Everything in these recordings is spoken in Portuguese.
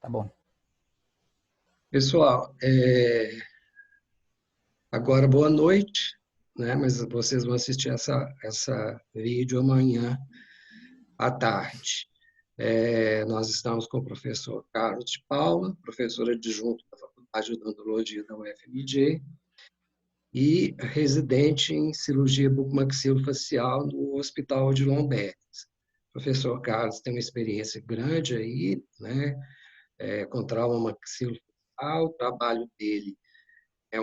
Tá bom. Pessoal, agora boa noite, né? Mas vocês vão assistir essa vídeo amanhã à tarde. Nós estamos com o professor Carlos de Paula, professor adjunto da Faculdade de Odontologia da UFMG e residente em cirurgia bucomaxilofacial no Hospital de Lombardi. O professor Carlos tem uma experiência grande aí, né? Com trauma maxilofacial, o trabalho dele é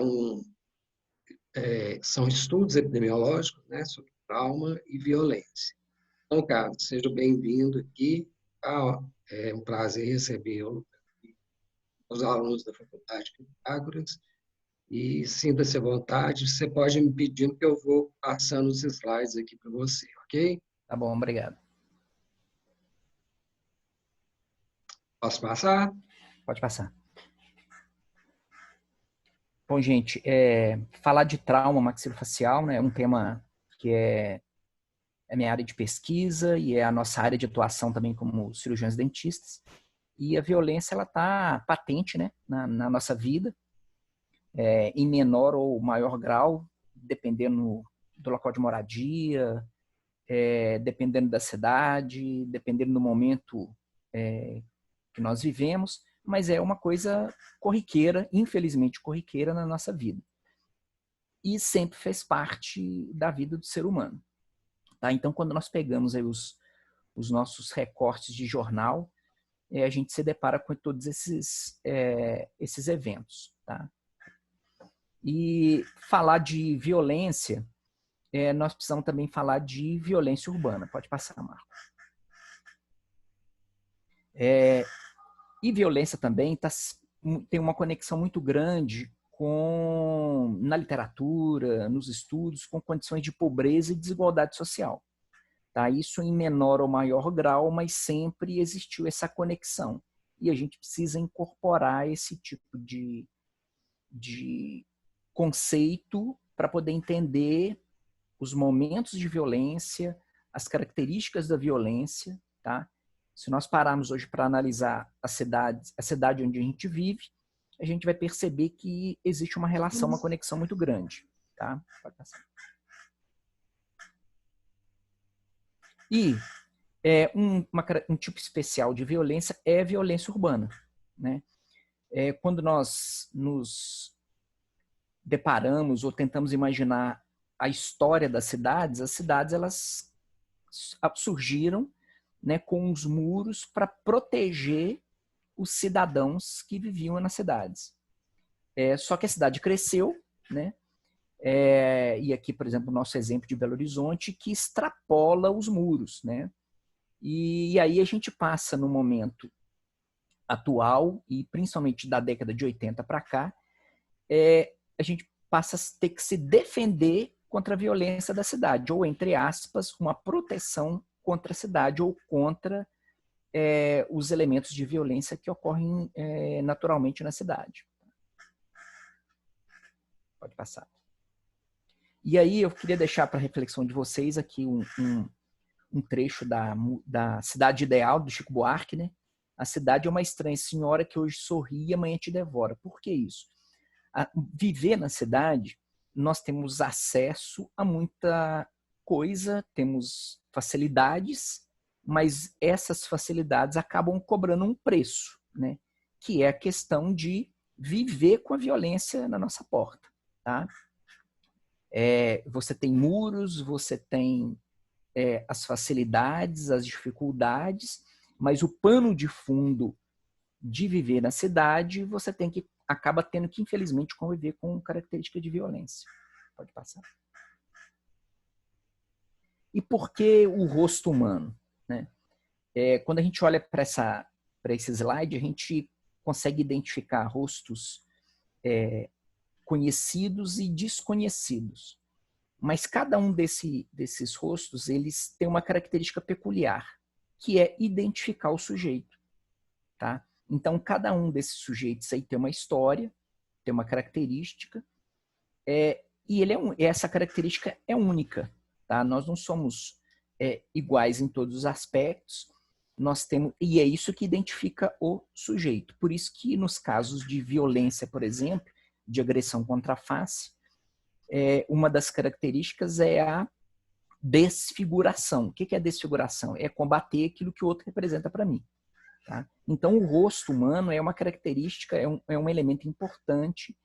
são estudos epidemiológicos, né, sobre trauma e violência. Então, Carlos, seja bem-vindo aqui. É um prazer recebê-lo, os alunos da Faculdade de Pitágoras, e sinta-se à vontade. Você pode me pedindo que eu vou passando os slides aqui para você, ok? Tá bom, obrigado. Posso passar? Pode passar. Bom, gente, falar de trauma maxilofacial, né, é um tema que é minha área de pesquisa e é a nossa área de atuação também como cirurgiões dentistas. E a violência, ela está patente, né, na nossa vida, em menor ou maior grau, dependendo do local de moradia, dependendo da cidade, dependendo do momento que nós vivemos, mas é uma coisa corriqueira, infelizmente corriqueira na nossa vida. E sempre fez parte da vida do ser humano. Tá? Então, quando nós pegamos aí os nossos recortes de jornal, a gente se depara com todos esses eventos. Tá? E falar de violência, nós precisamos também falar de violência urbana. Pode passar, Marco. E violência também tem uma conexão muito grande na literatura, nos estudos, com condições de pobreza e desigualdade social. Tá? Isso em menor ou maior grau, mas sempre existiu essa conexão. E a gente precisa incorporar esse tipo de conceito para poder entender os momentos de violência, as características da violência. Tá? Se nós pararmos hoje para analisar a cidade onde a gente vive, a gente vai perceber que existe uma relação, uma conexão muito grande. Tá? Pode passar. E um tipo especial de violência é a violência urbana. Né? Quando nós nos deparamos ou tentamos imaginar a história das cidades, as cidades elas surgiram, né, com os muros para proteger os cidadãos que viviam nas cidades. Só que a cidade cresceu, né? E aqui, por exemplo, o nosso exemplo de Belo Horizonte, que extrapola os muros, né? E aí a gente passa no momento atual, e principalmente da década de 80 para cá, a gente passa a ter que se defender contra a violência da cidade, ou, entre aspas, uma proteção contra a cidade ou contra os elementos de violência que ocorrem naturalmente na cidade. Pode passar. E aí eu queria deixar para a reflexão de vocês aqui um trecho da Cidade Ideal, do Chico Buarque, né? A cidade é uma estranha senhora que hoje sorri e amanhã te devora. Por que isso? Viver na cidade, nós temos acesso a muita coisa, temos facilidades, mas essas facilidades acabam cobrando um preço, né? Que é a questão de viver com a violência na nossa porta. Tá? Você tem muros, você tem as facilidades, as dificuldades, mas o pano de fundo de viver na cidade, você acaba tendo que, infelizmente, conviver com característica de violência. Pode passar. E por que o rosto humano? Né? Quando a gente olha para esse slide, a gente consegue identificar rostos conhecidos e desconhecidos. Mas cada um desses rostos, eles tem uma característica peculiar, que é identificar o sujeito. Tá? Então, cada um desses sujeitos aí tem uma história, tem uma característica, e essa característica é única. Tá? Nós não somos iguais em todos os aspectos, nós temos, e é isso que identifica o sujeito. Por isso que nos casos de violência, por exemplo, de agressão contra a face, uma das características é a desfiguração. O que é desfiguração? É combater aquilo que o outro representa para mim. Tá? Então, o rosto humano é uma característica, é um elemento importante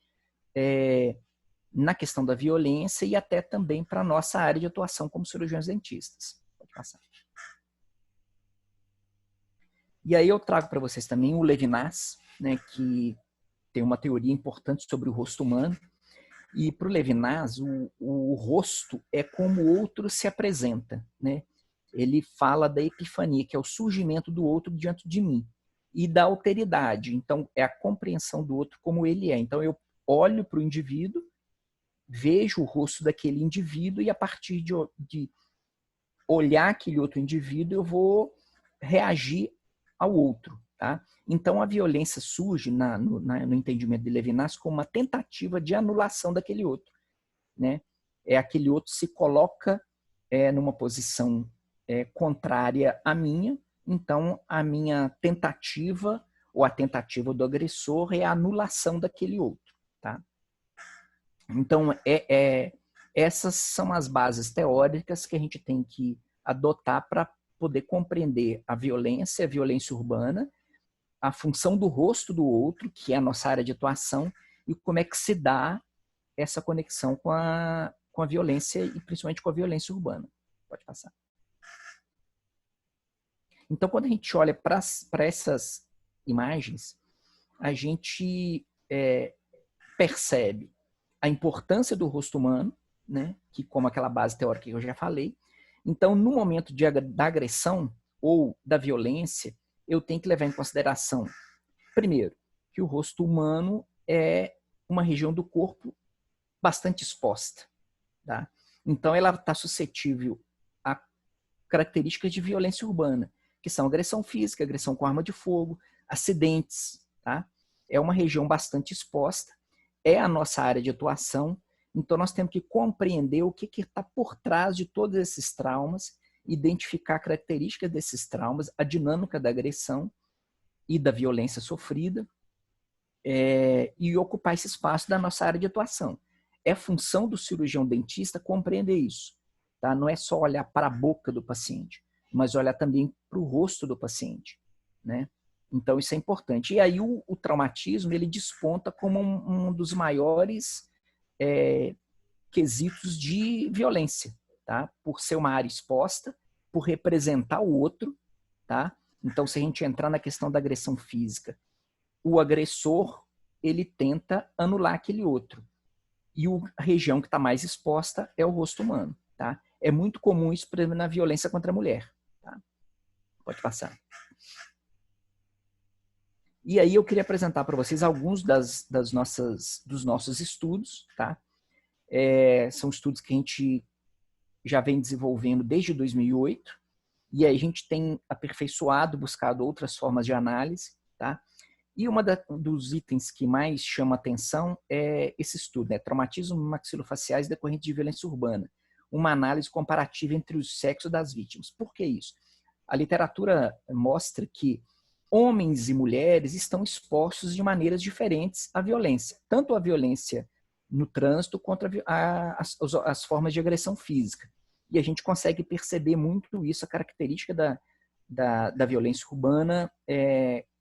na questão da violência e até também para a nossa área de atuação como cirurgiões dentistas. Pode passar. E aí eu trago para vocês também o Levinas, né, que tem uma teoria importante sobre o rosto humano. E para o Levinas, o rosto é como o outro se apresenta, né? Ele fala da epifania, que é o surgimento do outro diante de mim, e da alteridade. Então, é a compreensão do outro como ele é. Então, eu olho para o indivíduo, vejo o rosto daquele indivíduo, e a partir de olhar aquele outro indivíduo, eu vou reagir ao outro, tá? Então, a violência surge no entendimento de Levinas como uma tentativa de anulação daquele outro, né? Aquele outro se coloca numa posição contrária à minha, então a minha tentativa ou a tentativa do agressor é a anulação daquele outro, tá? Então, essas são as bases teóricas que a gente tem que adotar para poder compreender a violência urbana, a função do rosto do outro, que é a nossa área de atuação, e como é que se dá essa conexão com a violência e principalmente com a violência urbana. Pode passar. Então, quando a gente olha para essas imagens, a gente percebe a importância do rosto humano, né, que como aquela base teórica que eu já falei. Então, no momento da agressão ou da violência, eu tenho que levar em consideração, primeiro, que o rosto humano é uma região do corpo bastante exposta. Tá? Então, ela está suscetível a características de violência urbana, que são agressão física, agressão com arma de fogo, acidentes. Tá? É uma região bastante exposta, é a nossa área de atuação, então nós temos que compreender o que está por trás de todos esses traumas, identificar características desses traumas, a dinâmica da agressão e da violência sofrida, e ocupar esse espaço da nossa área de atuação. É função do cirurgião dentista compreender isso. Tá? Não é só olhar para a boca do paciente, mas olhar também para o rosto do paciente. Né? Então, isso é importante. E aí o traumatismo ele desponta como um dos maiores quesitos de violência, tá? Por ser uma área exposta, por representar o outro. Tá? Então, se a gente entrar na questão da agressão física, o agressor ele tenta anular aquele outro. E a região que está mais exposta é o rosto humano. Tá? É muito comum isso, por exemplo, na violência contra a mulher. Tá? Pode passar. E aí eu queria apresentar para vocês alguns dos nossos estudos. Tá? São estudos que a gente já vem desenvolvendo desde 2008. E aí a gente tem aperfeiçoado, buscado outras formas de análise. Tá? E dos itens que mais chama atenção é esse estudo, né? Traumatismo maxilofaciais decorrente de violência urbana. Uma análise comparativa entre os sexos das vítimas. Por que isso? A literatura mostra que homens e mulheres estão expostos de maneiras diferentes à violência. Tanto a violência no trânsito quanto as formas de agressão física. E a gente consegue perceber muito isso, a característica da violência urbana,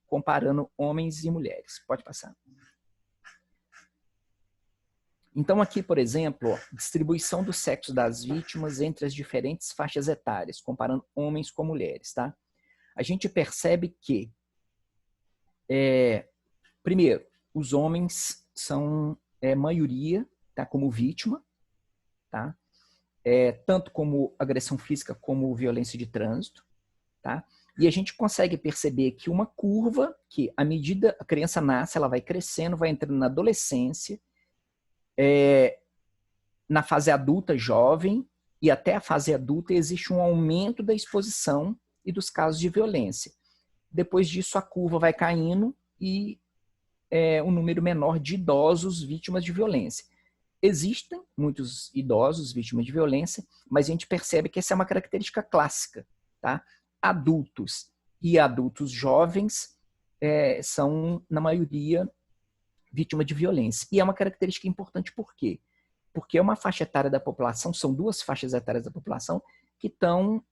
comparando homens e mulheres. Pode passar. Então aqui, por exemplo, distribuição do sexo das vítimas entre as diferentes faixas etárias, comparando homens com mulheres. Tá? A gente percebe que, primeiro, os homens são maioria, tá, como vítima, tá? Tanto como agressão física como violência de trânsito. Tá? E a gente consegue perceber que uma curva, que à medida a criança nasce, ela vai crescendo, vai entrando na adolescência, na fase adulta jovem e até a fase adulta existe um aumento da exposição e dos casos de violência. Depois disso a curva vai caindo e um número menor de idosos vítimas de violência. Existem muitos idosos vítimas de violência, mas a gente percebe que essa é uma característica clássica. Tá? Adultos e adultos jovens são, na maioria, vítima de violência. E é uma característica importante por quê? Porque é uma faixa etária da população, são duas faixas etárias da população que estão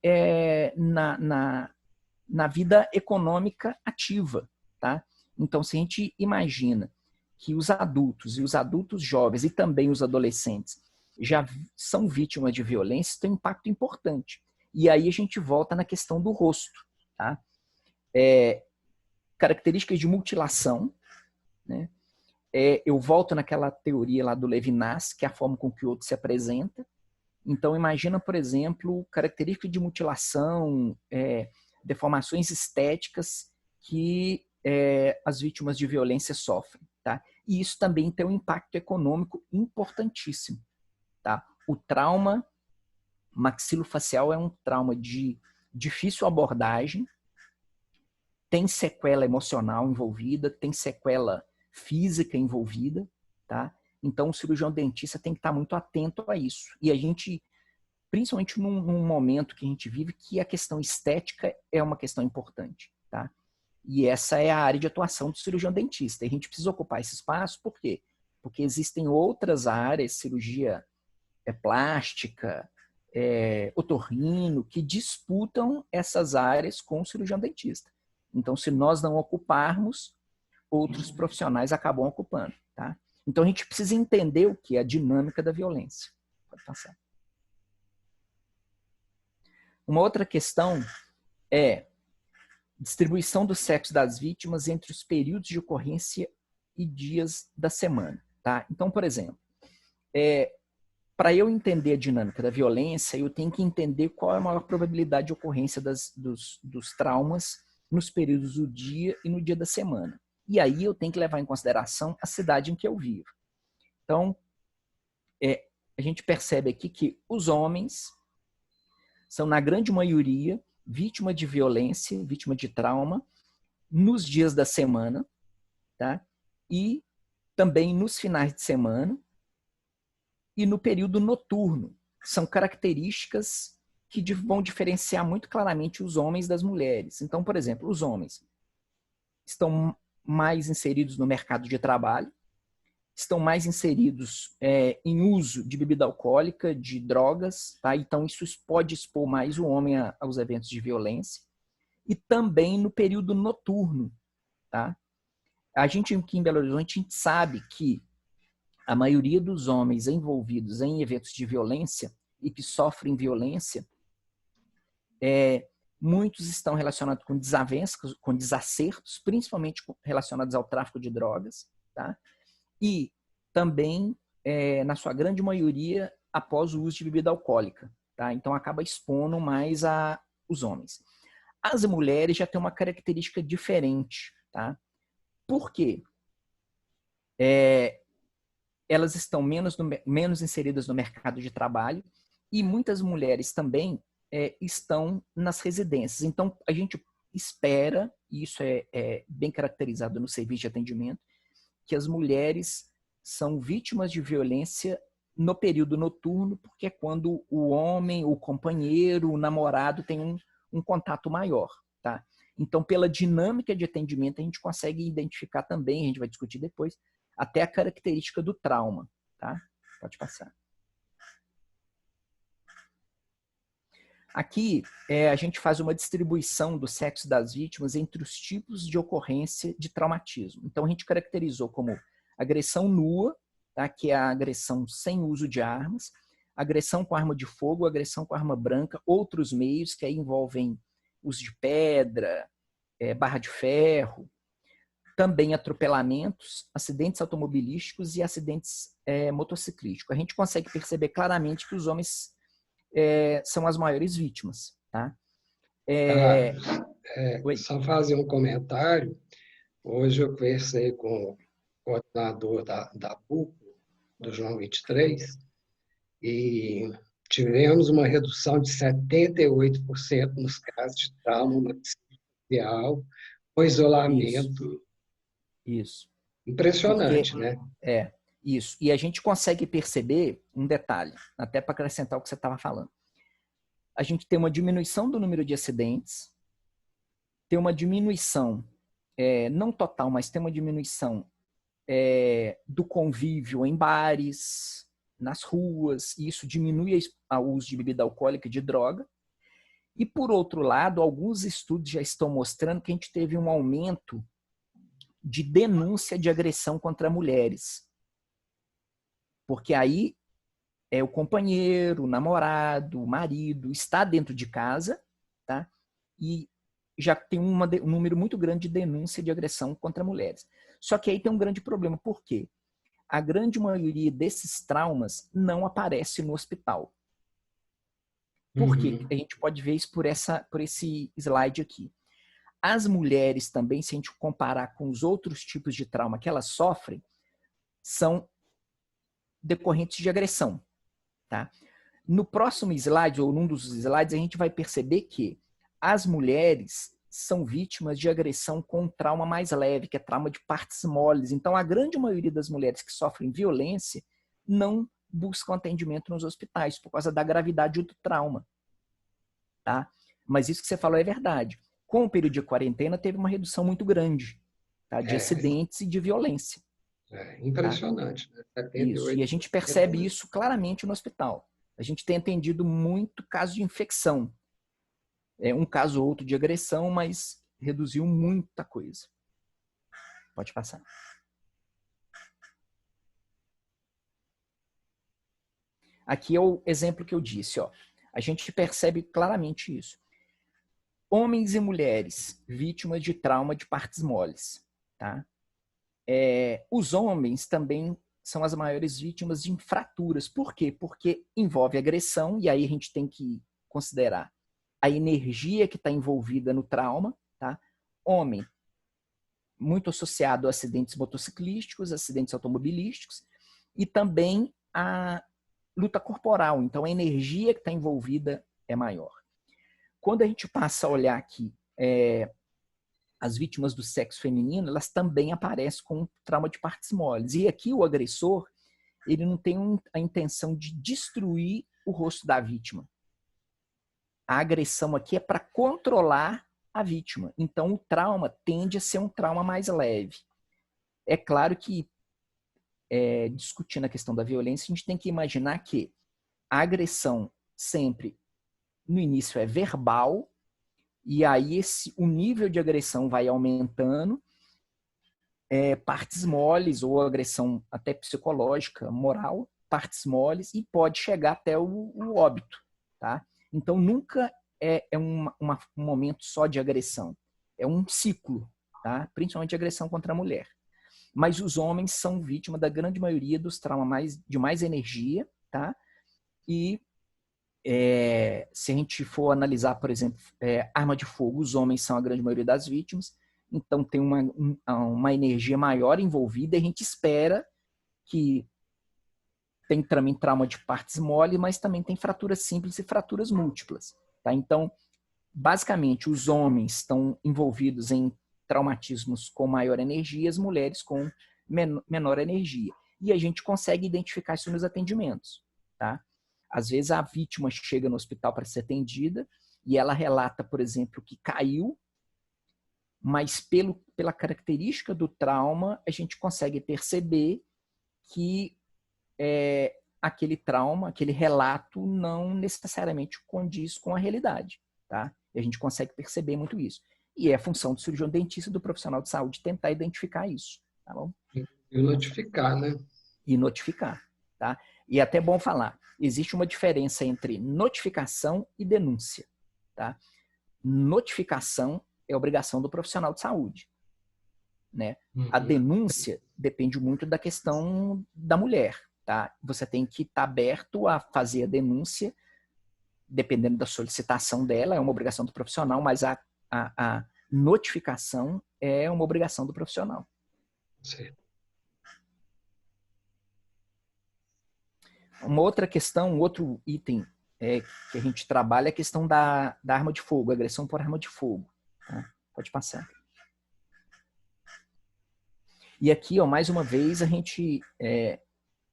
na vida econômica ativa, tá? Então, se a gente imagina que os adultos e os adultos jovens e também os adolescentes já são vítimas de violência, tem um impacto importante. E aí a gente volta na questão do rosto, tá? Características de mutilação, né? Eu volto naquela teoria lá do Levinas, que é a forma com que o outro se apresenta. Então, imagina, por exemplo, características de mutilação, deformações estéticas que as vítimas de violência sofrem, tá? E isso também tem um impacto econômico importantíssimo, tá? O trauma maxilofacial é um trauma de difícil abordagem, tem sequela emocional envolvida, tem sequela física envolvida, tá? Então, o cirurgião dentista tem que estar muito atento a isso. E a gente, principalmente num momento que a gente vive, que a questão estética é uma questão importante, tá? E essa é a área de atuação do cirurgião dentista. E a gente precisa ocupar esse espaço, por quê? Porque existem outras áreas, cirurgia plástica, otorrino, que disputam essas áreas com o cirurgião dentista. Então, se nós não ocuparmos, outros profissionais acabam ocupando, tá? Então, a gente precisa entender o que é a dinâmica da violência. Pode passar. Uma outra questão é distribuição do sexo das vítimas entre os períodos de ocorrência e dias da semana, tá? Então, por exemplo, para eu entender a dinâmica da violência, eu tenho que entender qual é a maior probabilidade de ocorrência dos traumas nos períodos do dia e no dia da semana. E aí eu tenho que levar em consideração a cidade em que eu vivo. Então, a gente percebe aqui que os homens são, na grande maioria, vítima de violência, vítima de trauma, nos dias da semana, tá? E também nos finais de semana e no período noturno. São características que vão diferenciar muito claramente os homens das mulheres. Então, por exemplo, os homens estão mais inseridos no mercado de trabalho, estão mais inseridos em uso de bebida alcoólica, de drogas, tá? Então isso pode expor mais o homem aos eventos de violência. E também no período noturno, tá? A gente aqui em Belo Horizonte, a gente sabe que a maioria dos homens envolvidos em eventos de violência e que sofrem violência, muitos estão relacionados com desavenças, com desacertos, principalmente relacionados ao tráfico de drogas, tá? E também, na sua grande maioria, após o uso de bebida alcoólica, tá? Então acaba expondo mais os homens. As mulheres já têm uma característica diferente, tá? Por quê? Elas estão menos inseridas no mercado de trabalho e muitas mulheres também estão nas residências. Então, a gente espera, e isso é bem caracterizado no serviço de atendimento, que as mulheres são vítimas de violência no período noturno, porque é quando o homem, o companheiro, o namorado tem um contato maior, tá? Então, pela dinâmica de atendimento, a gente consegue identificar também, a gente vai discutir depois, até a característica do trauma, tá? Pode passar. Aqui, a gente faz uma distribuição do sexo das vítimas entre os tipos de ocorrência de traumatismo. Então, a gente caracterizou como agressão nua, tá? Que é a agressão sem uso de armas, agressão com arma de fogo, agressão com arma branca, outros meios que aí envolvem uso de pedra, barra de ferro, também atropelamentos, acidentes automobilísticos e acidentes motociclísticos. A gente consegue perceber claramente que os homens são as maiores vítimas, tá? Só fazer um comentário. Hoje eu conversei com o coordenador da PUC, do João 23, e tivemos uma redução de 78% nos casos de trauma maxilar com isolamento. Isso. Impressionante, Porque, né? Isso. E a gente consegue perceber um detalhe, até para acrescentar o que você estava falando. A gente tem uma diminuição do número de acidentes, tem uma diminuição, não total, mas tem uma diminuição do convívio em bares, nas ruas, e isso diminui o uso de bebida alcoólica e de droga. E, por outro lado, alguns estudos já estão mostrando que a gente teve um aumento de denúncia de agressão contra mulheres. Porque aí o companheiro, o namorado, o marido está dentro de casa, tá? E já tem um número muito grande de denúncia de agressão contra mulheres. Só que aí tem um grande problema. Por quê? A grande maioria desses traumas não aparece no hospital. Por quê? A gente pode ver isso por esse slide aqui. As mulheres também, se a gente comparar com os outros tipos de trauma que elas sofrem, são decorrentes de agressão. Tá? No próximo slide, ou num dos slides, a gente vai perceber que as mulheres são vítimas de agressão com um trauma mais leve, que é trauma de partes moles. Então, a grande maioria das mulheres que sofrem violência não buscam atendimento nos hospitais por causa da gravidade do trauma. Tá? Mas isso que você falou é verdade. Com o período de quarentena, teve uma redução muito grande, tá? De acidentes e de violência. Impressionante. Tá? Né? 78%. Isso. E a gente percebe isso claramente no hospital. A gente tem atendido muito caso de infecção. Um caso ou outro de agressão, mas reduziu muita coisa. Pode passar. Aqui é o exemplo que eu disse. Ó. A gente percebe claramente isso. Homens e mulheres vítimas de trauma de partes moles. Tá? Os homens também são as maiores vítimas de fraturas. Por quê? Porque envolve agressão, e aí a gente tem que considerar a energia que está envolvida no trauma. Tá? Homem, muito associado a acidentes motociclísticos, acidentes automobilísticos, e também a luta corporal. Então, a energia que está envolvida é maior. Quando a gente passa a olhar aqui as vítimas do sexo feminino, elas também aparecem com trauma de partes moles. E aqui o agressor, ele não tem a intenção de destruir o rosto da vítima. A agressão aqui é para controlar a vítima. Então, o trauma tende a ser um trauma mais leve. É claro que, discutindo a questão da violência, a gente tem que imaginar que a agressão sempre, no início, é verbal, e aí o nível de agressão vai aumentando, partes moles, ou agressão até psicológica, moral, partes moles, e pode chegar até o óbito. Tá? Então, nunca é um momento só de agressão. É um ciclo, tá? Principalmente de agressão contra a mulher. Mas os homens são vítimas da grande maioria dos traumas de mais energia, tá? E se a gente for analisar, por exemplo, arma de fogo, os homens são a grande maioria das vítimas, então tem uma energia maior envolvida, e a gente espera que tem também trauma de partes mole, mas também tem fraturas simples e fraturas múltiplas. Tá? Então, basicamente, os homens estão envolvidos em traumatismos com maior energia, as mulheres com menor energia. E a gente consegue identificar isso nos atendimentos. Tá? Às vezes a vítima chega no hospital para ser atendida e ela relata, por exemplo, que caiu, mas pela característica do trauma, a gente consegue perceber que aquele trauma, aquele relato não necessariamente condiz com a realidade. Tá? E a gente consegue perceber muito isso. E é a função do cirurgião dentista, do profissional de saúde, tentar identificar isso. Tá bom? E notificar, né? E notificar. Tá? E é até bom falar, existe uma diferença entre notificação e denúncia. Tá? Notificação é obrigação do profissional de saúde. Né? A denúncia depende muito da questão da mulher. Tá? Você tem que estar aberto a fazer a denúncia, dependendo da solicitação dela, é uma obrigação do profissional, mas a notificação é uma obrigação do profissional. Sim. Uma outra questão, um outro item que a gente trabalha é a questão da arma de fogo, agressão por arma de fogo. Tá? Pode passar. E aqui, ó, mais uma vez, a gente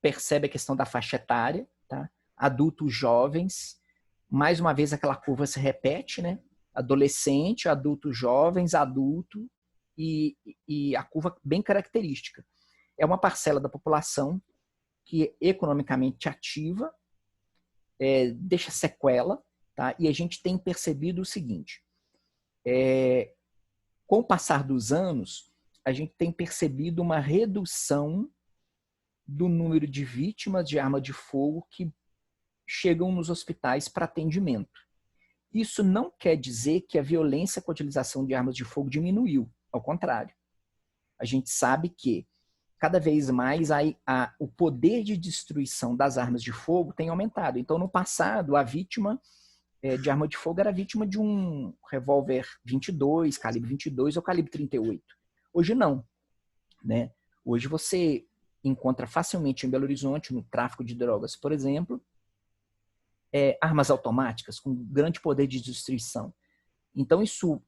percebe a questão da faixa etária, tá? Adultos jovens, mais uma vez aquela curva se repete, né? adolescente, adultos jovens, adulto e a curva bem característica. É uma parcela da população que é economicamente ativa, deixa sequela, tá? E a gente tem percebido o seguinte, com o passar dos anos, a gente tem percebido uma redução do número de vítimas de arma de fogo que chegam nos hospitais para atendimento. Isso não quer dizer que a violência com a utilização de armas de fogo diminuiu, ao contrário. A gente sabe que cada vez mais o poder de destruição das armas de fogo tem aumentado. Então, no passado, a vítima de arma de fogo era vítima de um revólver 22, calibre 22 ou calibre 38. Hoje não, né? Hoje você encontra facilmente em Belo Horizonte, no tráfico de drogas, por exemplo, armas automáticas com grande poder de destruição. Então, isso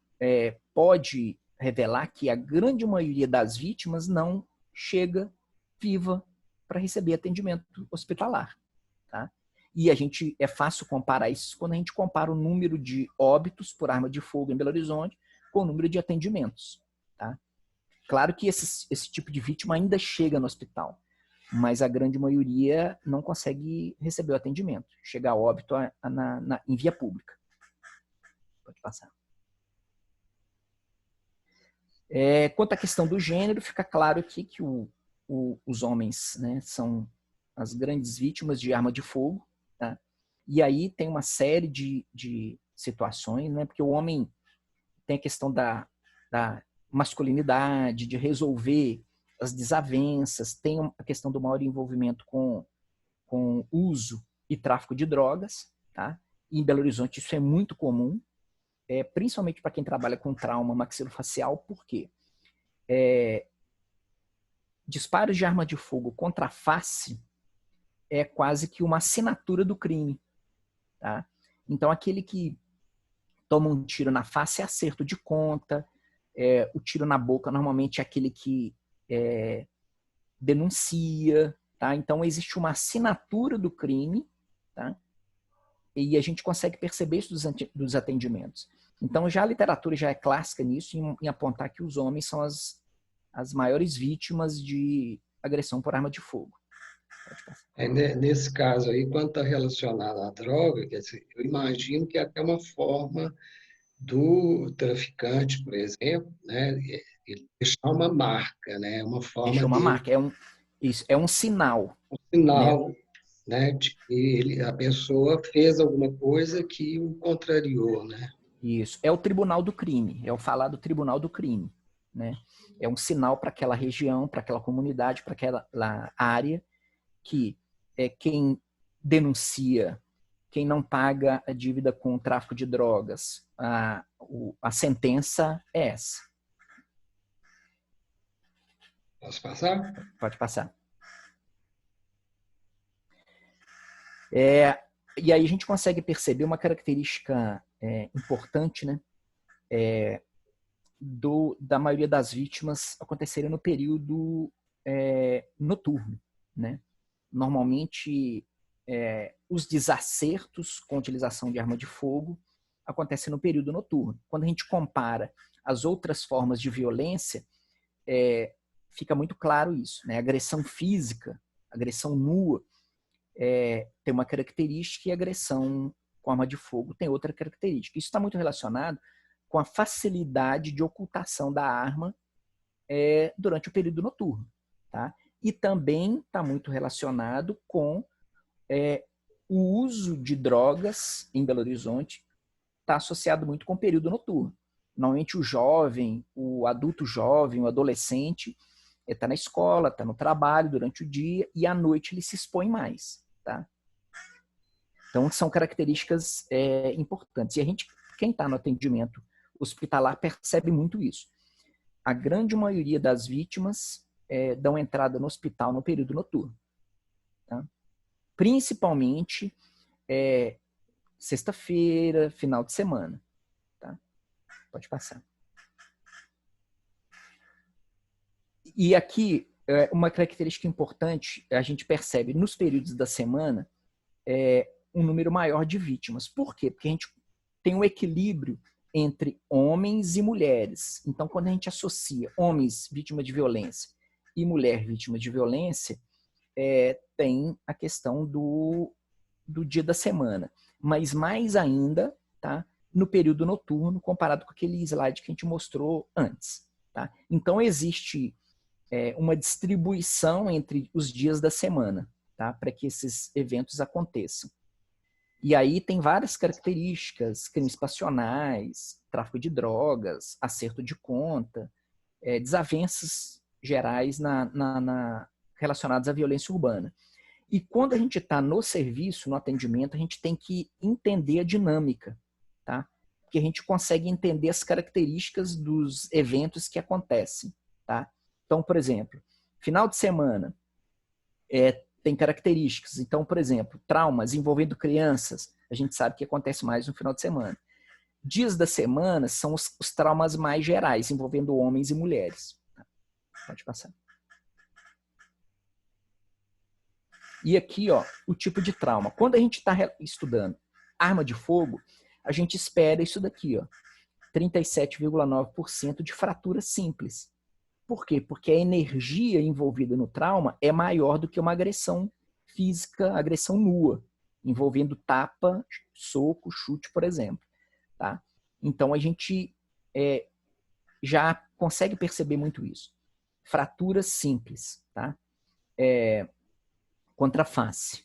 pode revelar que a grande maioria das vítimas não chega viva para receber atendimento hospitalar. Tá? E é fácil comparar isso quando a gente compara o número de óbitos por arma de fogo em Belo Horizonte com o número de atendimentos. Tá? Claro que esse tipo de vítima ainda chega no hospital, mas a grande maioria não consegue receber o atendimento, chega a óbito em via pública. Pode passar. Quanto à questão do gênero, fica claro aqui que os homens, né, são as grandes vítimas de arma de fogo. Tá? E aí tem uma série de situações, né, porque o homem tem a questão da masculinidade, de resolver as desavenças, tem a questão do maior envolvimento com uso e tráfico de drogas. Tá? E em Belo Horizonte isso é muito comum, principalmente para quem trabalha com trauma maxilofacial, porque disparos de arma de fogo contra a face é quase que uma assinatura do crime. Tá? Então, aquele que toma um tiro na face é acerto de conta, o tiro na boca normalmente é aquele que denuncia. Tá? Então, existe uma assinatura do crime, tá? E a gente consegue perceber isso dos atendimentos. Então, já a literatura já é clássica nisso, em apontar que os homens são as maiores vítimas de agressão por arma de fogo. Nesse caso aí, quando está relacionado à droga, quer dizer, eu imagino que é até uma forma do traficante, por exemplo, né, ele deixar uma marca, né, uma forma Deixa uma dele, marca, isso, é um sinal. um Né? sinal, né, de que a pessoa fez alguma coisa que o contrariou, né? Isso, é o tribunal do crime, é o falar do tribunal do crime. Né? É um sinal para aquela região, para aquela comunidade, para aquela área, que quem denuncia, quem não paga a dívida com o tráfico de drogas, a sentença é essa. Posso passar? Pode passar. E aí a gente consegue perceber uma característica importante, né? Da maioria das vítimas acontecerem no período noturno, né? Normalmente, os desacertos com a utilização de arma de fogo acontecem no período noturno. Quando a gente compara as outras formas de violência, fica muito claro isso. Né? Agressão física, agressão nua, tem uma característica, e agressão com arma de fogo tem outra característica. Isso está muito relacionado com a facilidade de ocultação da arma durante o período noturno. Tá? E também está muito relacionado com o uso de drogas em Belo Horizonte, está associado muito com o período noturno. Normalmente o jovem, o adulto jovem, o adolescente, está na escola, está no trabalho durante o dia e à noite ele se expõe mais. Tá? Então são características importantes. E quem está no atendimento hospitalar percebe muito isso. A grande maioria das vítimas dão entrada no hospital no período noturno. Tá? Principalmente sexta-feira, final de semana. Tá? Pode passar. E aqui, uma característica importante, a gente percebe nos períodos da semana um número maior de vítimas. Por quê? Porque a gente tem um equilíbrio entre homens e mulheres. Então, quando a gente associa homens vítimas de violência e mulher vítima de violência, tem a questão do dia da semana. Mas mais ainda, tá? No período noturno, comparado com aquele slide que a gente mostrou antes. Tá? Então, existe uma distribuição entre os dias da semana, tá? Para que esses eventos aconteçam. E aí tem várias características, crimes passionais, tráfico de drogas, acerto de conta, desavenças gerais relacionadas à violência urbana. E quando a gente está no serviço, no atendimento, a gente tem que entender a dinâmica, tá? Porque a gente consegue entender as características dos eventos que acontecem, tá? Então, por exemplo, final de semana tem características. Então, por exemplo, traumas envolvendo crianças, a gente sabe que acontece mais no final de semana. Dias da semana são os traumas mais gerais, envolvendo homens e mulheres. Pode passar. E aqui, ó, o tipo de trauma. Quando a gente está estudando arma de fogo, a gente espera isso daqui, ó, 37,9% de fratura simples. Por quê? Porque a energia envolvida no trauma é maior do que uma agressão física, agressão nua, envolvendo tapa, soco, chute, por exemplo. Tá? Então, a gente já consegue perceber muito isso. Fraturas simples, tá? Contra a face,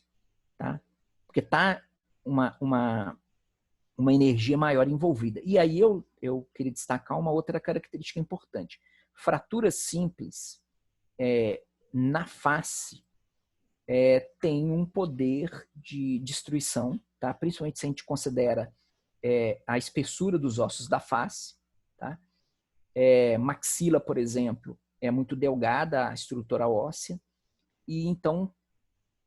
tá? Porque tá uma energia maior envolvida. E aí eu queria destacar uma outra característica importante. Fraturas simples na face tem um poder de destruição, tá? Principalmente se a gente considera a espessura dos ossos da face. Tá? Maxila, por exemplo, é muito delgada a estrutura óssea e então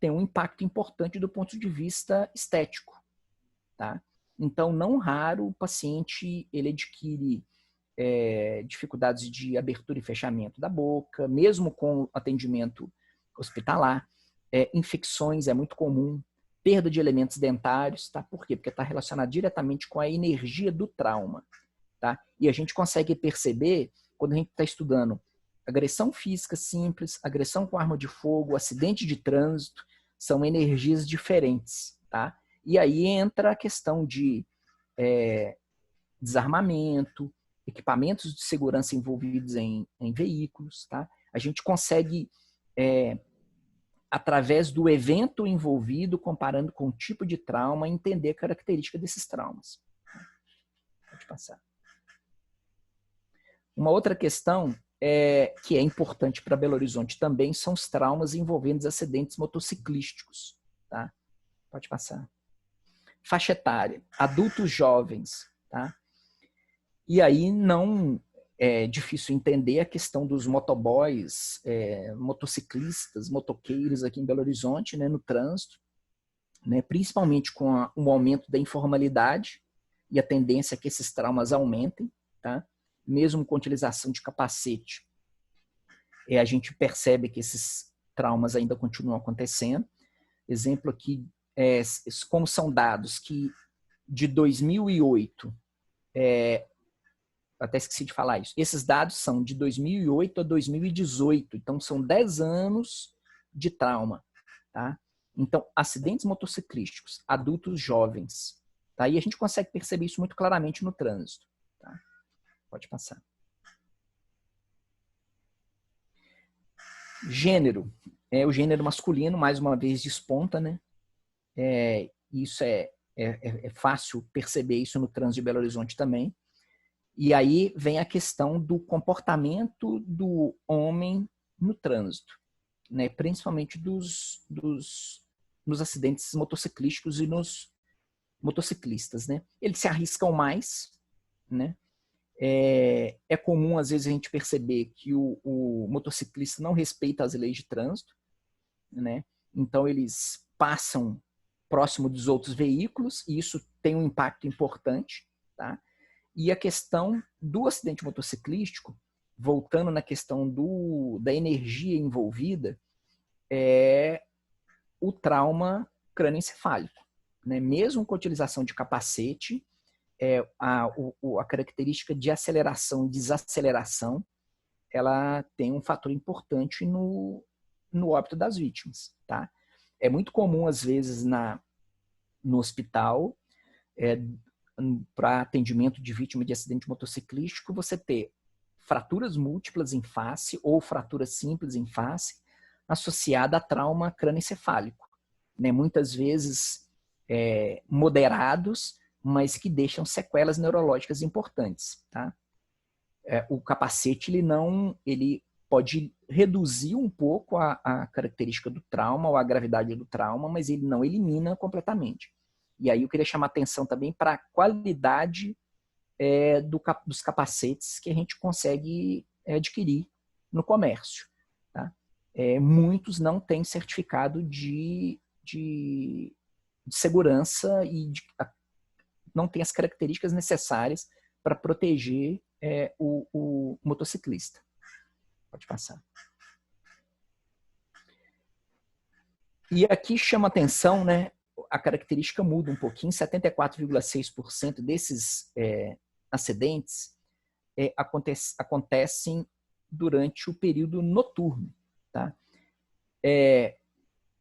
tem um impacto importante do ponto de vista estético. Tá? Então, não raro o paciente ele adquire dificuldades de abertura e fechamento da boca, mesmo com atendimento hospitalar. Infecções é muito comum, perda de elementos dentários, tá? Por quê? Porque está relacionado diretamente com a energia do trauma. Tá? E a gente consegue perceber, quando a gente está estudando agressão física simples, agressão com arma de fogo, acidente de trânsito, são energias diferentes. Tá? E aí entra a questão de desarmamento, equipamentos de segurança envolvidos em veículos. Tá? A gente consegue, através do evento envolvido, comparando com o tipo de trauma, entender a característica desses traumas. Pode passar. Uma outra questão que é importante para Belo Horizonte também são os traumas envolvendo os acidentes motociclísticos. Tá? Pode passar. Faixa etária, adultos jovens. Tá? E aí não é difícil entender a questão dos motoboys, motociclistas, motoqueiros aqui em Belo Horizonte, né, no trânsito, né, principalmente com o aumento da informalidade e a tendência é que esses traumas aumentem, tá? Mesmo com a utilização de capacete, a gente percebe que esses traumas ainda continuam acontecendo. Exemplo aqui, como são dados que de 2008, até esqueci de falar isso, esses dados são de 2008 a 2018, então são 10 anos de trauma. Tá? Então, acidentes motociclísticos, adultos jovens. Tá? E a gente consegue perceber isso muito claramente no trânsito. Tá? Pode passar. Gênero. O gênero masculino, mais uma vez, desponta, né? Isso é fácil perceber isso no trânsito de Belo Horizonte também. E aí vem a questão do comportamento do homem no trânsito, né? Principalmente nos acidentes motociclísticos e nos motociclistas, né? Eles se arriscam mais, né? É comum, às vezes, a gente perceber que o motociclista não respeita as leis de trânsito, né? Então, eles passam próximo dos outros veículos e isso tem um impacto importante, tá? E a questão do acidente motociclístico, voltando na questão da energia envolvida, é o trauma crânioencefálico, né? Mesmo com a utilização de capacete, a característica de aceleração e desaceleração, ela tem um fator importante no óbito das vítimas, tá? É muito comum, às vezes, no hospital, para atendimento de vítima de acidente motociclístico, você ter fraturas múltiplas em face ou fraturas simples em face associada a trauma crânioencefálico, né? Muitas vezes moderados, mas que deixam sequelas neurológicas importantes, tá? O capacete ele pode reduzir um pouco a característica do trauma ou a gravidade do trauma, mas ele não elimina completamente. E aí eu queria chamar atenção também para a qualidade dos capacetes que a gente consegue adquirir no comércio, tá? Muitos não têm certificado de segurança e não têm as características necessárias para proteger o motociclista. Pode passar. E aqui chama atenção, né? A característica muda um pouquinho. 74,6% desses acidentes acontecem durante o período noturno, tá?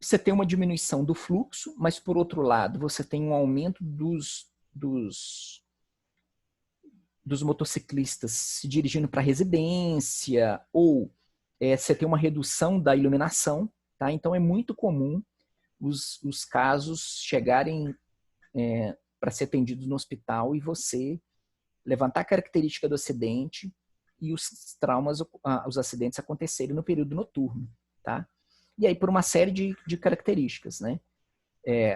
Você tem uma diminuição do fluxo, mas por outro lado, você tem um aumento dos motociclistas se dirigindo para a residência, ou você tem uma redução da iluminação, tá? Então é muito comum os casos chegarem para ser atendidos no hospital e você levantar a característica do acidente e os traumas, os acidentes acontecerem no período noturno, tá? E aí por uma série de características, né?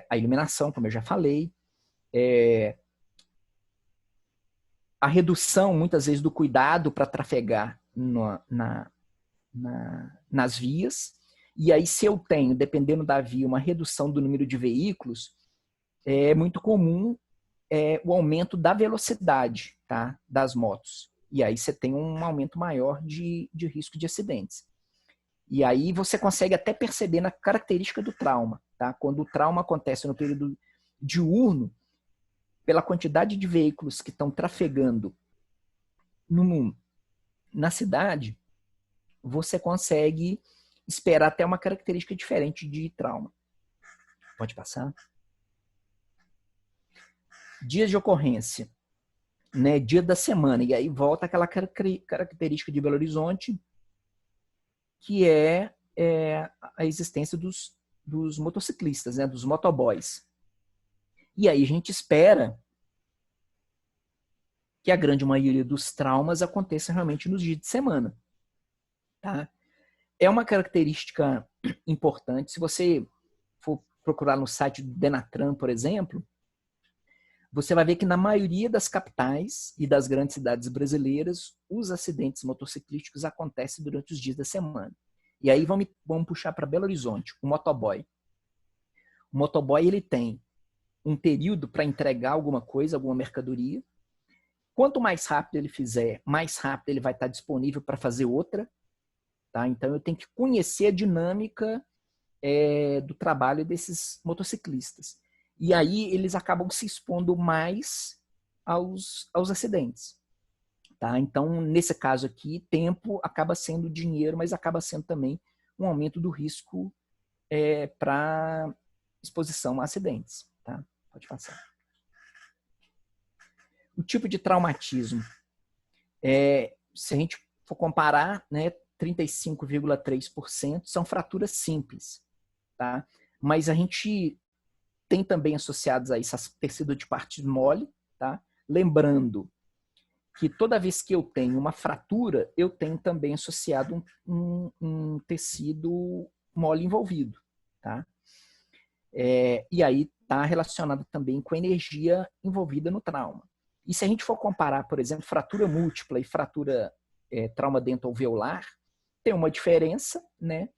A iluminação, como eu já falei, a redução, muitas vezes, do cuidado para trafegar nas vias. E aí, se eu tenho, dependendo da via, uma redução do número de veículos, é muito comum o aumento da velocidade, tá, das motos. E aí você tem um aumento maior de risco de acidentes. E aí você consegue até perceber na característica do trauma, tá? Quando o trauma acontece no período diurno, pela quantidade de veículos que estão trafegando na cidade, você consegue esperar até uma característica diferente de trauma. Pode passar. Dias de ocorrência, né? Dia da semana. E aí volta aquela característica de Belo Horizonte, que é a existência dos motociclistas, né? Dos motoboys. E aí a gente espera que a grande maioria dos traumas aconteça realmente nos dias de semana, tá? É uma característica importante. Se você for procurar no site do Denatran, por exemplo, você vai ver que na maioria das capitais e das grandes cidades brasileiras, os acidentes motociclísticos acontecem durante os dias da semana. E aí vamos puxar para Belo Horizonte, o motoboy. O motoboy, ele tem um período para entregar alguma coisa, alguma mercadoria. Quanto mais rápido ele fizer, mais rápido ele vai estar disponível para fazer outra. Tá? Então eu tenho que conhecer a dinâmica do trabalho desses motociclistas. E aí eles acabam se expondo mais aos acidentes. Tá? Então, nesse caso aqui, tempo acaba sendo dinheiro, mas acaba sendo também um aumento do risco para exposição a acidentes. Tá? Pode passar. O tipo de traumatismo. Se a gente for comparar, né, 35,3% são fraturas simples. Tá? Mas a gente tem também associados a isso tecido de parte mole. Tá? Lembrando que toda vez que eu tenho uma fratura, eu tenho também associado um tecido mole envolvido. Tá? E aí está relacionado também com a energia envolvida no trauma. E se a gente for comparar, por exemplo, fratura múltipla e fratura trauma dentoalveolar, tem uma diferença, né?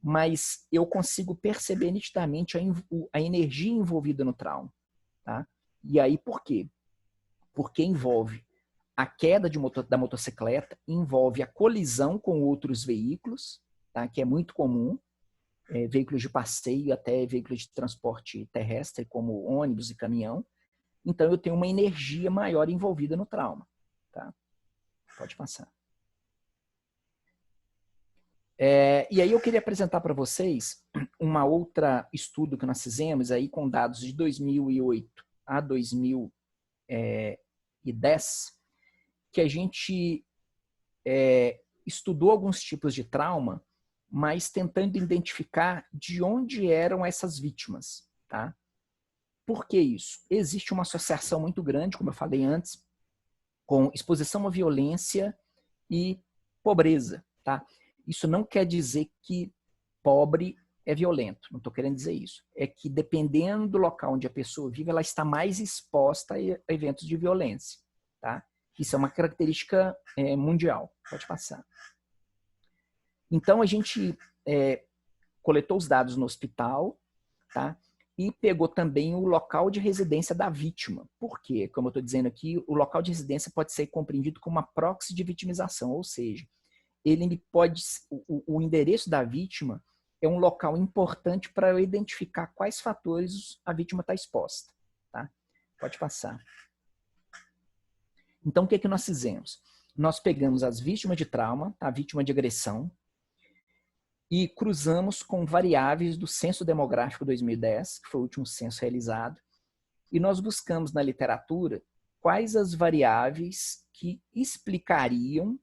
Mas eu consigo perceber nitidamente a energia envolvida no trauma. Tá? E aí por quê? Porque envolve a queda da motocicleta, envolve a colisão com outros veículos, tá? Que é muito comum, veículos de passeio até veículos de transporte terrestre, como ônibus e caminhão, então eu tenho uma energia maior envolvida no trauma. Tá? Pode passar. E aí eu queria apresentar para vocês uma outra estudo que nós fizemos aí com dados de 2008 a 2010, que a gente estudou alguns tipos de trauma, mas tentando identificar de onde eram essas vítimas. Tá? Por que isso? Existe uma associação muito grande, como eu falei antes, com exposição à violência e pobreza. Tá? Isso não quer dizer que pobre é violento, não estou querendo dizer isso. É que dependendo do local onde a pessoa vive, ela está mais exposta a eventos de violência. Tá? Isso é uma característica mundial. Pode passar. Então, a gente coletou os dados no hospital, tá? E pegou também o local de residência da vítima. Por quê? Como eu estou dizendo aqui, o local de residência pode ser compreendido como uma proxy de vitimização, ou seja, o endereço da vítima é um local importante para eu identificar quais fatores a vítima está exposta. Tá? Pode passar. Então, o que nós fizemos? Nós pegamos as vítimas de trauma, a vítima de agressão, e cruzamos com variáveis do Censo Demográfico 2010, que foi o último censo realizado, e nós buscamos na literatura quais as variáveis que explicariam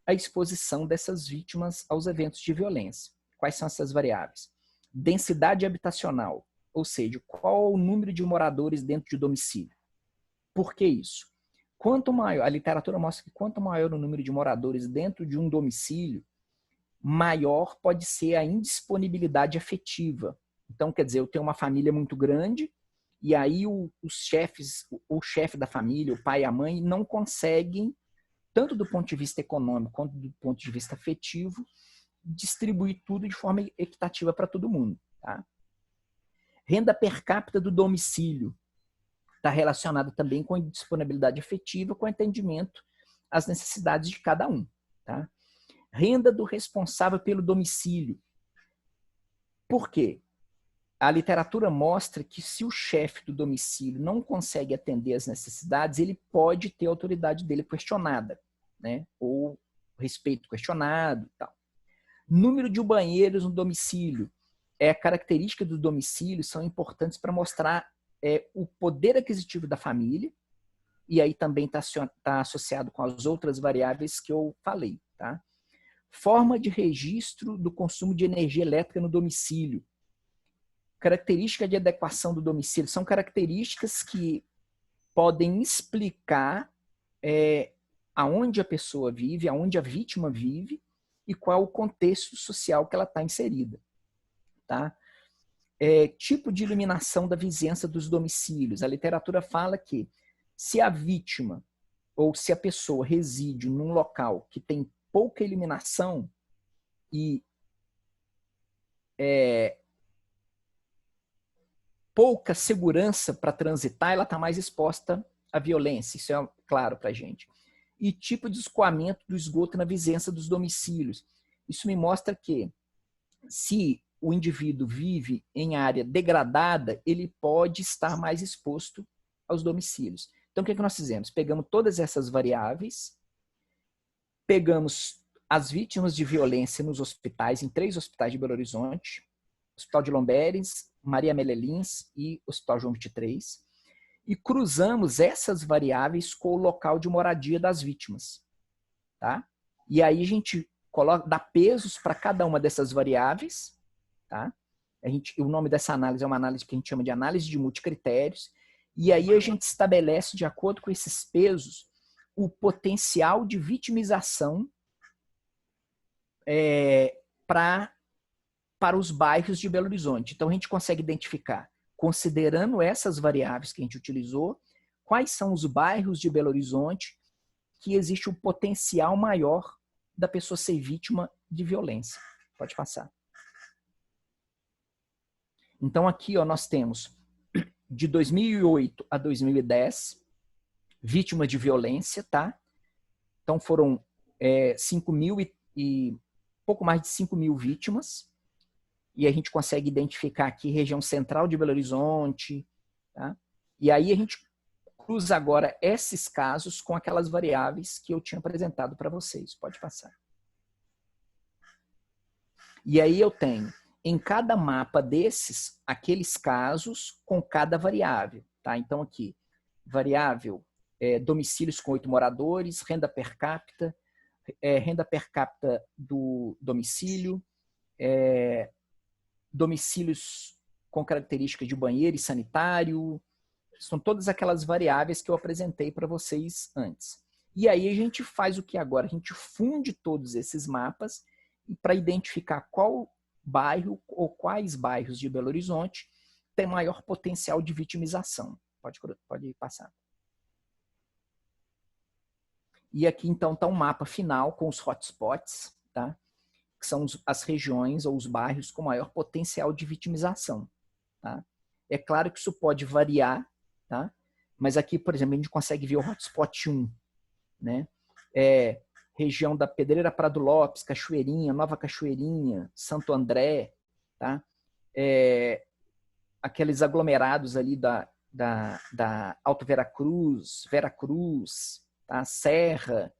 a exposição dessas vítimas aos eventos de violência. Quais são essas variáveis? Densidade habitacional, ou seja, qual o número de moradores dentro de domicílio. Por que isso? Quanto maior, a literatura mostra que quanto maior o número de moradores dentro de um domicílio, maior pode ser a indisponibilidade afetiva. Então, quer dizer, eu tenho uma família muito grande e aí os chefes, o chefe da família, o pai e a mãe, não conseguem, tanto do ponto de vista econômico quanto do ponto de vista afetivo, distribuir tudo de forma equitativa para todo mundo. Tá? Renda per capita do domicílio está relacionada também com a disponibilidade afetiva, com o atendimento às necessidades de cada um. Tá? Renda do responsável pelo domicílio. Por quê? A literatura mostra que se o chefe do domicílio não consegue atender às necessidades, ele pode ter a autoridade dele questionada, né? Ou respeito questionado, tal. Número de banheiros no domicílio. A característica do domicílio são importantes para mostrar o poder aquisitivo da família, e aí também está associado com as outras variáveis que eu falei. Tá? Forma de registro do consumo de energia elétrica no domicílio. Característica de adequação do domicílio. São características que podem explicar aonde a pessoa vive, aonde a vítima vive e qual o contexto social que ela está inserida. Tá? Tipo de iluminação da vizinhança dos domicílios. A literatura fala que se a vítima ou se a pessoa reside num local que tem pouca iluminação e pouca segurança para transitar, ela está mais exposta à violência. Isso é claro para a gente. E tipo de escoamento do esgoto na vizinhança dos domicílios. Isso me mostra que se o indivíduo vive em área degradada, ele pode estar mais exposto aos domicílios. Então, o que nós fizemos? Pegamos todas essas variáveis, pegamos as vítimas de violência nos hospitais, em 3 hospitais de Belo Horizonte, Hospital de Lomberes, Maria Melelins e Hospital João 23, e cruzamos essas variáveis com o local de moradia das vítimas. Tá? E aí a gente dá pesos para cada uma dessas variáveis. Tá? O nome dessa análise é uma análise que a gente chama de análise de multicritérios, e aí a gente estabelece, de acordo com esses pesos, o potencial de vitimização para os bairros de Belo Horizonte. Então a gente consegue identificar, considerando essas variáveis que a gente utilizou, quais são os bairros de Belo Horizonte que existe um potencial maior da pessoa ser vítima de violência. Pode passar. Então aqui nós temos de 2008 a 2010 vítimas de violência, tá? Então foram 5.000 e pouco mais de 5.000 vítimas, e a gente consegue identificar aqui região central de Belo Horizonte, tá? E aí a gente cruza agora esses casos com aquelas variáveis que eu tinha apresentado para vocês. Pode passar. E aí eu tenho em cada mapa desses, aqueles casos com cada variável. Tá? Então aqui, variável domicílios com 8 moradores, renda per capita do domicílio, domicílios com características de banheiro e sanitário, são todas aquelas variáveis que eu apresentei para vocês antes. E aí a gente faz o que agora? A gente funde todos esses mapas para identificar qual bairro ou quais bairros de Belo Horizonte tem maior potencial de vitimização. Pode passar. E aqui então está um mapa final com os hotspots, tá? Que são as regiões ou os bairros com maior potencial de vitimização. Tá? É claro que isso pode variar, tá? Mas aqui, por exemplo, a gente consegue ver o hotspot 1, né? Região da Pedreira Prado Lopes, Cachoeirinha, Nova Cachoeirinha, Santo André, tá? Aqueles aglomerados ali da Alto Veracruz, tá? Serra,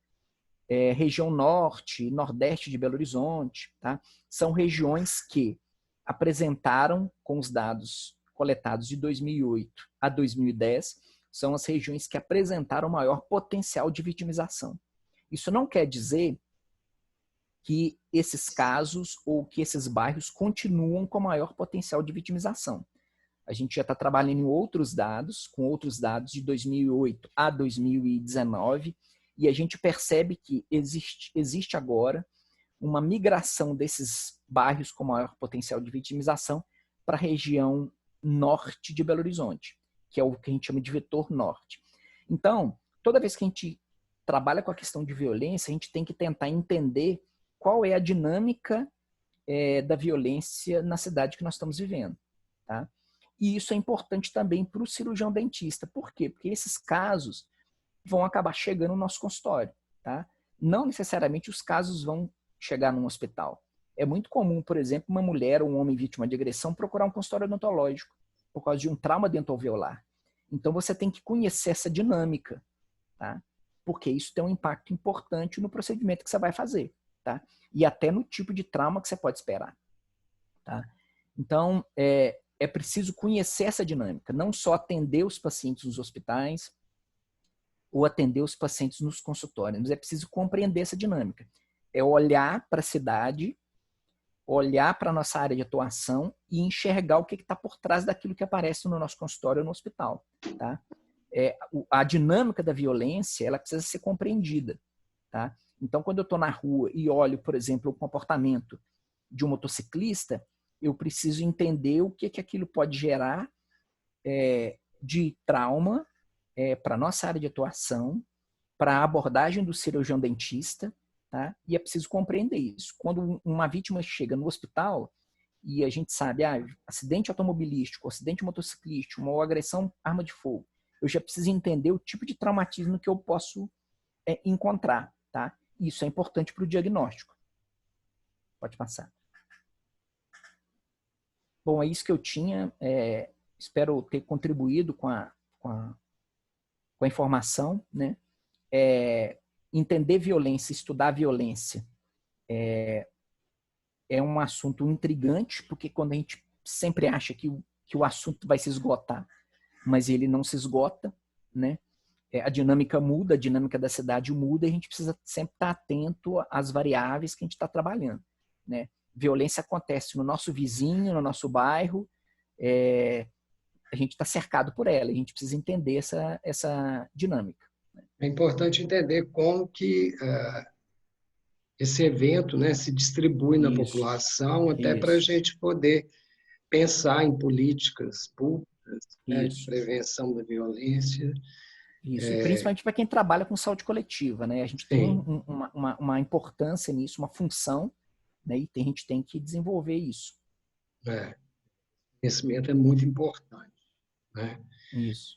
região norte, nordeste de Belo Horizonte, tá? São regiões que apresentaram, com os dados coletados de 2008 a 2010, são as regiões que apresentaram maior potencial de vitimização. Isso não quer dizer que esses casos ou que esses bairros continuam com maior potencial de vitimização. A gente já está trabalhando em outros dados, com outros dados de 2008 a 2019, e a gente percebe que existe agora uma migração desses bairros com maior potencial de vitimização para a região norte de Belo Horizonte, que é o que a gente chama de vetor norte. Então, toda vez que a gente trabalha com a questão de violência, a gente tem que tentar entender qual é a dinâmica da violência na cidade que nós estamos vivendo. Tá? E isso é importante também para o cirurgião dentista. Por quê? Porque esses casos vão acabar chegando no nosso consultório. Tá? Não necessariamente os casos vão chegar num hospital. É muito comum, por exemplo, uma mulher ou um homem vítima de agressão procurar um consultório odontológico por causa de um trauma dentoalveolar. Então você tem que conhecer essa dinâmica, tá? Porque isso tem um impacto importante no procedimento que você vai fazer, tá? E até no tipo de trauma que você pode esperar, tá? Então é preciso conhecer essa dinâmica, não só atender os pacientes nos hospitais ou atender os pacientes nos consultórios, mas é preciso compreender essa dinâmica. É olhar para a cidade, olhar para a nossa área de atuação e enxergar o que está por trás daquilo que aparece no nosso consultório ou no hospital. Tá? A dinâmica da violência ela precisa ser compreendida. Tá? Então, quando eu estou na rua e olho, por exemplo, o comportamento de um motociclista, eu preciso entender o que aquilo pode gerar de trauma para a nossa área de atuação, para a abordagem do cirurgião dentista, tá? E é preciso compreender isso. Quando uma vítima chega no hospital e a gente sabe, acidente automobilístico, acidente motociclístico, uma agressão arma de fogo, eu já preciso entender o tipo de traumatismo que eu posso encontrar. Tá? Isso é importante para o diagnóstico. Pode passar. Bom, é isso que eu tinha. Espero ter contribuído com a informação, né? Entender violência, estudar violência é um assunto intrigante, porque quando a gente sempre acha que o assunto vai se esgotar, mas ele não se esgota, né? A dinâmica muda, a dinâmica da cidade muda e a gente precisa sempre estar atento às variáveis que a gente está trabalhando, né? Violência acontece no nosso vizinho, no nosso bairro, a gente está cercado por ela, a gente precisa entender essa dinâmica. É importante entender como que esse evento, né, se distribui na população, até para a gente poder pensar em políticas públicas, né, de prevenção da violência. Isso, e principalmente para quem trabalha com saúde coletiva, né? A gente tem uma importância nisso, uma função, né? E a gente tem que desenvolver isso. Conhecimento é muito importante, né? Isso.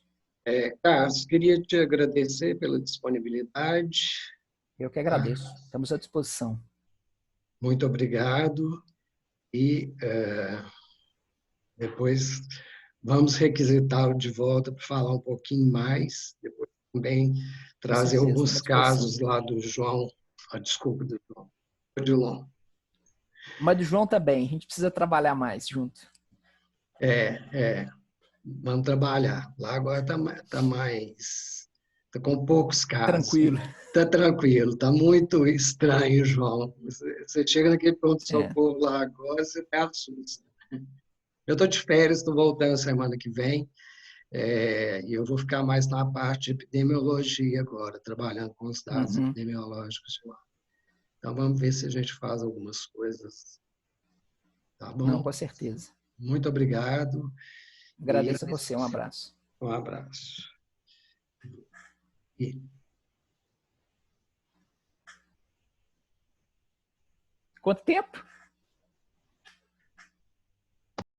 Carlos, queria te agradecer pela disponibilidade. Eu que agradeço. Estamos à disposição. Muito obrigado. E depois vamos requisitá-lo de volta para falar um pouquinho mais, depois também Com trazer certeza, estamos alguns à disposição. casos lá do João, desculpa, do João, Odilon. Mas do João também, a gente precisa trabalhar mais junto. Vamos trabalhar. Lá agora tá mais, tá com poucos casos. Tranquilo. Tá tranquilo, tá muito estranho, João. Você chega naquele É. pronto-socorro lá agora, você até assusta. Eu estou de férias, estou voltando semana que vem, e eu vou ficar mais na parte de epidemiologia agora, trabalhando com os dados Uhum. epidemiológicos de lá. Então, vamos ver se a gente faz algumas coisas, tá Não, bom? com certeza. Muito obrigado e Agradeço a você. Um abraço. um abraço. E Quanto tempo?